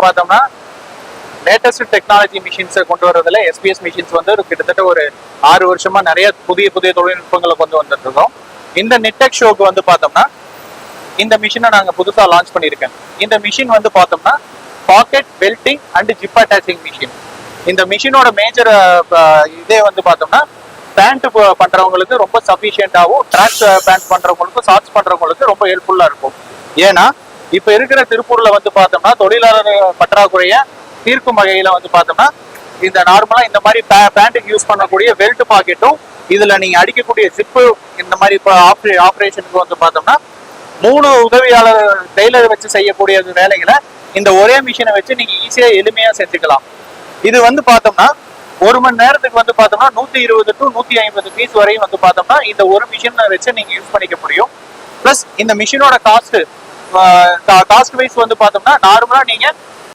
பார்த்தோம்னா latest technology மிஷின்ஸை கொண்டு வரதுல SBS machines வந்து கிட்டத்தட்ட ஒரு 6 வருஷமா நிறைய புதிய தொழில்நுட்பங்களை கொண்டு வந்துட்டு இருக்கோம். இந்த நெட்டெக் ஷோக்கு வந்து பார்த்தோம்னா இந்த மிஷினை நாங்கள் புதுசாக லான்ச் பண்ணியிருக்கேன். இந்த மிஷின் வந்து பார்த்தோம்னா pocket belting and zip attaching machine. இந்த மிஷினோட மேஜர் இதே வந்து பார்த்தோம்னா பேண்ட் பண்றவங்களுக்கு ரொம்ப சஃபிஷியண்டாகவும், ட்ராக் பேண்ட் பண்றவங்களுக்கும், ஷார்ட்ஸ் பண்றவங்களுக்கு ரொம்ப ஹெல்ப்ஃபுல்லா இருக்கும். ஏன்னா இப்ப இருக்கிற திருப்பூர்ல வந்து பார்த்தோம்னா தொழிலாளர் பற்றாக்குறைய தீர்க்கும் வகையில வந்து பார்த்தோம்னா இந்த நார்மலா இந்த மாதிரி பேண்ட்டுக்கு யூஸ் பண்ணக்கூடிய பெல்ட் பாக்கெட்டும், இதுல நீங்க அடிக்கக்கூடிய ஜிப்பு, இந்த மாதிரி ஆப்ரேஷனுக்கு வந்து பார்த்தோம்னா 3 உதவியாளர் டெய்லர் வச்சு செய்யக்கூடிய வேலைகளை இந்த ஒரே மிஷினை வச்சு நீங்க ஈஸியா எளிமையா செஞ்சுக்கலாம். இது வந்து பார்த்தோம்னா 1 மணி நேரத்துக்கு வந்து பார்த்தோம்னா 120 to 150 பீஸ் வரையும் வந்து பார்த்தோம்னா இந்த ஒரு மிஷினை வச்சு நீங்க யூஸ் பண்ணிக்க முடியும். பிளஸ் இந்த மிஷினோட காஸ்ட் வைஸ் வந்து பார்த்தோம்னா நார்மலா நீங்க